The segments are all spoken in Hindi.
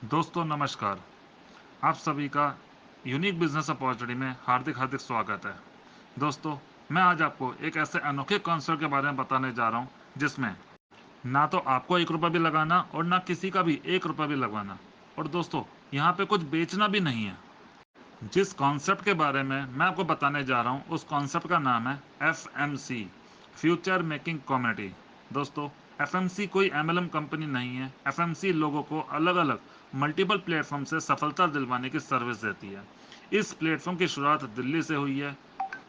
दोस्तों नमस्कार। आप सभी का यूनिक बिजनेस अपॉर्चुनिटी में हार्दिक हार्दिक स्वागत है। दोस्तों, मैं आज आपको एक ऐसे अनोखे कॉन्सेप्ट के बारे में बताने जा रहा हूं जिसमें ना तो आपको 1 रुपया भी लगाना और ना किसी का भी 1 रुपया भी लगवाना। और दोस्तों, यहाँ पे कुछ बेचना भी नहीं है। जिस कॉन्सेप्ट के बारे में मैं आपको बताने जा रहा हूँ उस कॉन्सेप्ट का नाम है FMC, फ्यूचर मेकिंग कम्युनिटी। दोस्तों, FMC कोई MLM कंपनी नहीं है। FMC लोगों को अलग अलग मल्टीपल प्लेटफॉर्म से सफलता दिलवाने की सर्विस देती है। इस प्लेटफॉर्म की शुरुआत दिल्ली से हुई है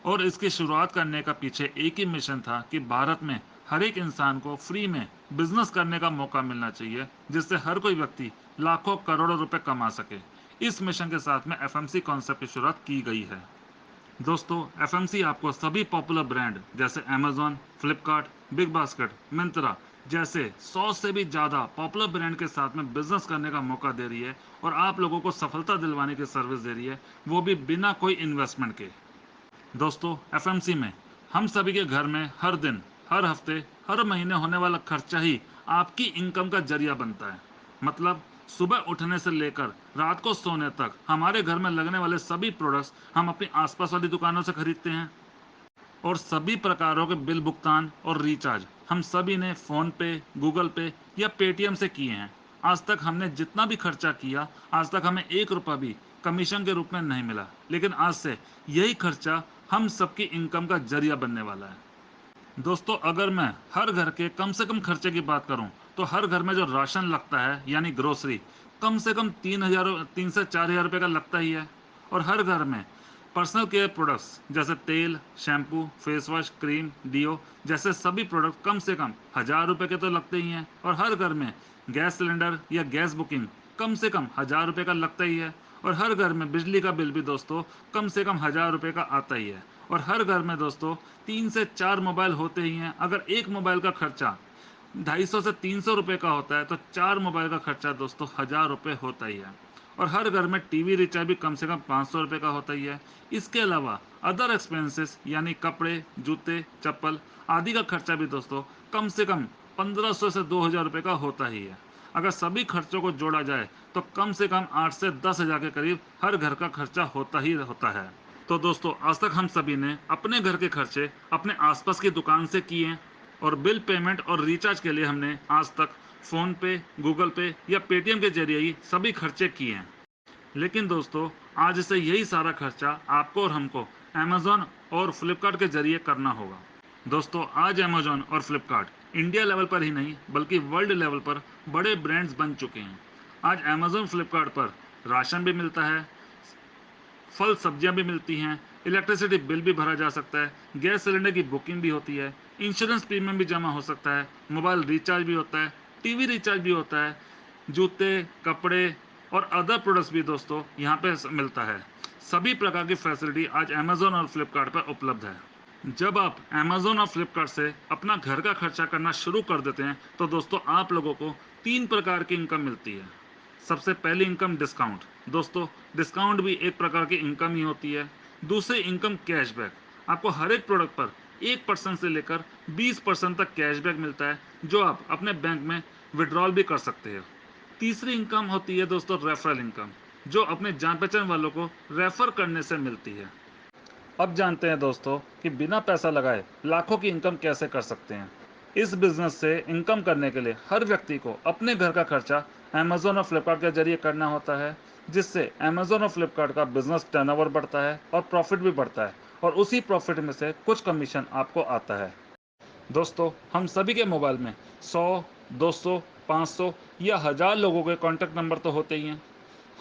और इसकी शुरुआत करने का पीछे एक ही मिशन था कि भारत में हर एक इंसान को फ्री में बिजनेस करने का मौका मिलना चाहिए, जिससे हर कोई व्यक्ति लाखों करोड़ों रुपए कमा सके। इस मिशन के साथ में FMC कॉन्सेप्ट की शुरुआत की गई है। दोस्तों, FMC आपको सभी पॉपुलर ब्रांड जैसे Amazon, Flipkart, big basket, Myntra जैसे 100 से भी ज़्यादा पॉपुलर ब्रांड के साथ में बिजनेस करने का मौका दे रही है और आप लोगों को सफलता दिलवाने की सर्विस दे रही है, वो भी बिना कोई इन्वेस्टमेंट के। दोस्तों, FMC में हम सभी के घर में हर दिन, हर हफ्ते, हर महीने होने वाला खर्चा ही आपकी इनकम का जरिया बनता है। मतलब सुबह उठने से लेकर रात को सोने तक हमारे घर में लगने वाले सभी प्रोडक्ट्स हम अपनी आसपास वाली दुकानों से खरीदते हैं और सभी प्रकारों के बिल भुगतान और रिचार्ज हम सभी ने फ़ोन पे, गूगल पे या पेटीएम से किए हैं। आज तक हमने जितना भी खर्चा किया, आज तक हमें 1 रुपया भी कमीशन के रूप में नहीं मिला। लेकिन आज से यही खर्चा हम सबकी इनकम का जरिया बनने वाला है। दोस्तों, अगर मैं हर घर के कम से कम खर्चे की बात करूं तो हर घर में जो राशन लगता है यानी ग्रोसरी, कम से कम 3 से 4 हज़ार रुपये का लगता ही है। और हर घर में पर्सनल केयर प्रोडक्ट्स जैसे तेल, शैम्पू, फेस वॉश, क्रीम, डिओ जैसे सभी प्रोडक्ट कम से कम 1,000 रुपये के तो लगते ही हैं। और हर घर में गैस सिलेंडर या गैस बुकिंग कम से कम 1,000 रुपये का लगता ही है। और हर घर में बिजली का बिल भी दोस्तों कम से कम 1,000 रुपये का आता ही है। और हर घर में दोस्तों 3 से 4 मोबाइल होते ही हैं। अगर एक मोबाइल का खर्चा 250 से 300 रुपये का होता है तो 4 मोबाइल का खर्चा दोस्तों 1,000 रुपये होता ही है। और हर घर में टीवी रिचार्ज भी कम से कम 500 रुपये का होता ही है। इसके अलावा अदर एक्सपेंसेस यानी कपड़े, जूते, चप्पल आदि का खर्चा भी दोस्तों कम से कम 1,500 से 2,000 रुपये का होता ही है। अगर सभी खर्चों को जोड़ा जाए तो कम से कम 8 से 10 हज़ार के करीब हर घर का खर्चा होता ही होता है। तो दोस्तों, आज तक हम सभी ने अपने घर के खर्चे अपने आसपास की दुकान से किए हैं और बिल पेमेंट और रिचार्ज के लिए हमने आज तक फ़ोन पे, गूगल पे या पेटीएम के जरिए ही सभी खर्चे किए हैं। लेकिन दोस्तों, आज से यही सारा खर्चा आपको और हमको अमेज़न और फ्लिपकार्ट के जरिए करना होगा। दोस्तों, आज अमेज़न और फ्लिपकार्ट इंडिया लेवल पर ही नहीं बल्कि वर्ल्ड लेवल पर बड़े ब्रांड्स बन चुके हैं। आज अमेज़न फ्लिपकार्ट पर राशन भी मिलता है, फल सब्जियां भी मिलती हैं, इलेक्ट्रिसिटी बिल भी भरा जा सकता है, गैस सिलेंडर की बुकिंग भी होती है, इंश्योरेंस प्रीमियम भी जमा हो सकता है, मोबाइल रिचार्ज भी होता है, टीवी रिचार्ज भी होता है, जूते, कपड़े और अदर प्रोडक्ट्स भी दोस्तों यहाँ पे मिलता है। सभी प्रकार की फैसिलिटी आज अमेज़न और फ्लिपकार्ट पर उपलब्ध है। जब आप अमेज़न और फ्लिपकार्ट से अपना घर का खर्चा करना शुरू कर देते हैं तो दोस्तों आप लोगों को 3 प्रकार की इनकम मिलती है। सबसे पहली इनकम डिस्काउंट। दोस्तों, डिस्काउंट भी एक प्रकार की इनकम ही होती है। दूसरी इनकम कैशबैक। आपको हर एक प्रोडक्ट पर 1% से लेकर 20% तक कैशबैक मिलता है जो आप अपने बैंक में विड्रॉल भी कर सकते हैं। तीसरी इनकम होती है दोस्तों रेफरल इनकम, जो अपने जान पहचान वालों को रेफर करने से मिलती है। अब जानते हैं दोस्तों कि बिना पैसा लगाए लाखों की इनकम कैसे कर सकते हैं। इस बिजनेस से इनकम करने के लिए हर व्यक्ति को अपने घर का खर्चा अमेज़न और फ्लिपकार्ट के जरिए करना होता है, जिससे अमेज़न और फ्लिपकार्ट का बिजनेस टर्नओवर बढ़ता है और प्रॉफिट भी बढ़ता है और उसी प्रॉफिट में से कुछ कमीशन आपको आता है। दोस्तों, हम सभी के मोबाइल में 100, 200, 500 या 1,000 लोगों के कॉन्टैक्ट नंबर तो होते ही हैं।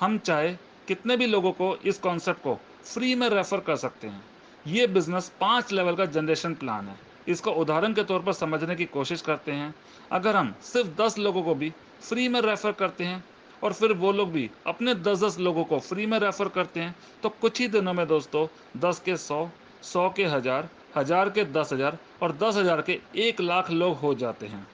हम चाहे कितने भी लोगों को इस कॉन्सेप्ट को फ्री में रेफर कर सकते हैं। ये बिजनेस 5 लेवल का जनरेशन प्लान है। इसको उदाहरण के तौर पर समझने की कोशिश करते हैं। अगर हम सिर्फ 10 लोगों को भी फ्री में रेफर करते हैं और फिर वो लोग भी अपने 10-10 लोगों को फ्री में रेफर करते हैं तो कुछ ही दिनों में दोस्तों 10 के 100, 100 के 1,000, 1,000 के 10,000 और 10,000 के 1,00,000 लोग हो जाते हैं।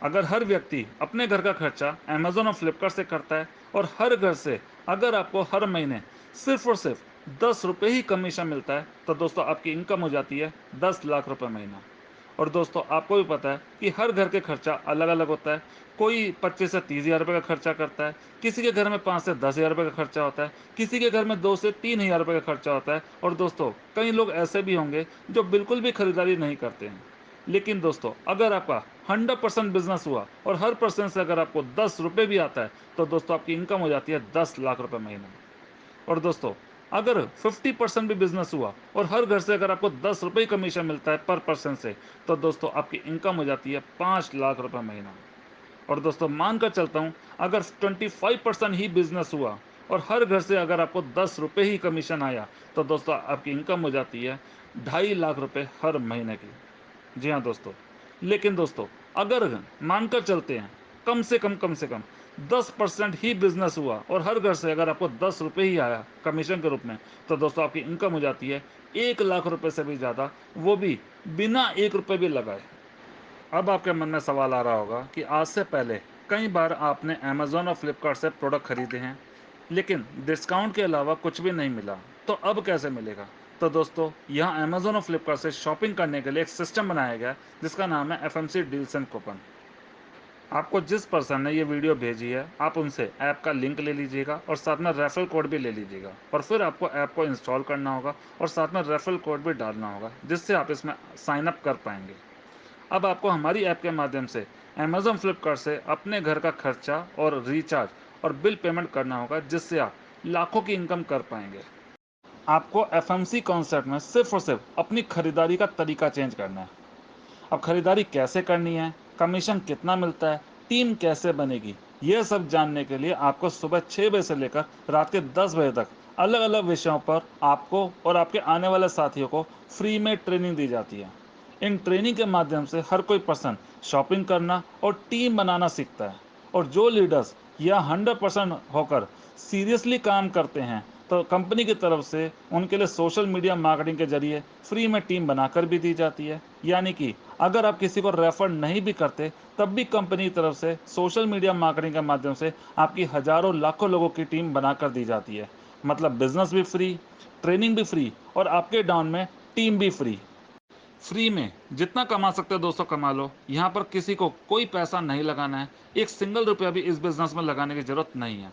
अगर हर व्यक्ति अपने घर का खर्चा अमेज़न और फ्लिपकार्ट से करता है और हर घर से अगर आपको हर महीने सिर्फ और सिर्फ 10 रुपये ही कमीशन मिलता है तो दोस्तों आपकी इनकम हो जाती है 10 लाख रुपए महीना। और दोस्तों आपको भी पता है कि हर घर के खर्चा अलग अलग होता है। कोई 25 से 30 हज़ार रुपये का खर्चा करता है, किसी के घर में 5 से 10 हज़ार रुपये का खर्चा होता है, किसी के घर में 2 से 3 हज़ार रुपये का खर्चा होता है। और दोस्तों कई लोग ऐसे भी होंगे जो बिल्कुल भी खरीदारी नहीं करते हैं। लेकिन दोस्तों अगर आपका 100% बिजनेस हुआ और हर पर्सन से अगर आपको 10 रुपये भी आता है, तो दोस्तों आपकी इनकम हो जाती है 10 लाख रुपए महीने। और दोस्तों अगर 50% भी बिजनेस हुआ और हर घर से अगर आपको 10 रुपये कमीशन मिलता है पर पर्सन से, तो दोस्तों आपकी इनकम हो जाती है 5 लाख रुपए महीना। और दोस्तों मानकर चलता हूं अगर 25% ही बिजनेस हुआ और हर घर से अगर आपको 10 रुपये ही कमीशन आया, तो दोस्तों आपकी इनकम हो जाती है 2.5 लाख रुपए हर महीने की। जी हाँ दोस्तों। लेकिन दोस्तों अगर मानकर चलते हैं कम से कम 10% ही बिजनेस हुआ और हर घर से अगर आपको 10 रुपये ही आया कमीशन के रूप में, तो दोस्तों आपकी इनकम हो जाती है 1 लाख रुपए से भी ज़्यादा, वो भी बिना 1 रुपये भी लगाए। अब आपके मन में सवाल आ रहा होगा कि आज से पहले कई बार आपने अमेज़ॉन और फ्लिपकार्ट से प्रोडक्ट खरीदे हैं, लेकिन डिस्काउंट के अलावा कुछ भी नहीं मिला, तो अब कैसे मिलेगा? तो दोस्तों यहाँ अमेज़ॉन और फ्लिपकार्ट से शॉपिंग करने के लिए एक सिस्टम बनाया गया है जिसका नाम है एफएमसी डील्स एंड कूपन। आपको जिस पर्सन ने ये वीडियो भेजी है, आप उनसे ऐप का लिंक ले लीजिएगा और साथ में रेफरल कोड भी ले लीजिएगा, और फिर आपको ऐप को इंस्टॉल करना होगा और साथ में रेफरल कोड भी डालना होगा, जिससे आप इसमें साइन अप कर पाएंगे। अब आपको हमारी ऐप के माध्यम से अमेज़न फ्लिपकार्ट से अपने घर का खर्चा और रिचार्ज और बिल पेमेंट करना होगा, जिससे आप लाखों की इनकम कर पाएंगे। आपको एफएमसी कॉन्सेप्ट में सिर्फ और सिर्फ अपनी खरीदारी का तरीका चेंज करना है। अब खरीदारी कैसे करनी है, कमीशन कितना मिलता है, टीम कैसे बनेगी, यह सब जानने के लिए आपको सुबह 6 बजे से लेकर रात के 10 बजे तक अलग अलग विषयों पर आपको और आपके आने वाले साथियों को फ्री में ट्रेनिंग दी जाती है। इन ट्रेनिंग के माध्यम से हर कोई पर्सन शॉपिंग करना और टीम बनाना सीखता है। और जो लीडर्स या 100% होकर सीरियसली काम करते हैं, तो कंपनी की तरफ से उनके लिए सोशल मीडिया मार्केटिंग के जरिए फ्री में टीम बनाकर भी दी जाती है। यानी कि अगर आप किसी को रेफर नहीं भी करते, तब भी कंपनी की तरफ से सोशल मीडिया मार्केटिंग के माध्यम से आपकी हजारों लाखों लोगों की टीम बनाकर दी जाती है। मतलब बिजनेस भी फ्री, ट्रेनिंग भी फ्री और आपके डाउन में टीम भी फ्री। फ्री में जितना कमा सकते हो दोस्तों कमा लो। यहाँ पर किसी को कोई पैसा नहीं लगाना है, एक सिंगल रुपया भी इस बिजनेस में लगाने की जरूरत नहीं है।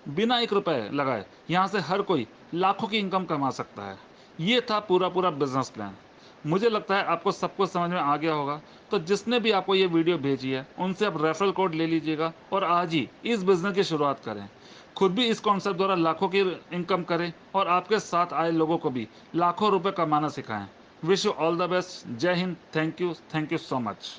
बिना 1 रुपए लगाए यहाँ से हर कोई लाखों की इनकम कमा सकता है। ये था पूरा पूरा बिजनेस प्लान। मुझे लगता है आपको सब कुछ समझ में आ गया होगा। तो जिसने भी आपको ये वीडियो भेजी है, उनसे आप रेफरल कोड ले लीजिएगा और आज ही इस बिजनेस की शुरुआत करें। खुद भी इस कॉन्सेप्ट द्वारा लाखों की इनकम करें और आपके साथ आए लोगों को भी लाखों रुपए कमाना सिखाएं। Wish you all the best. जय हिंद। Thank you so much.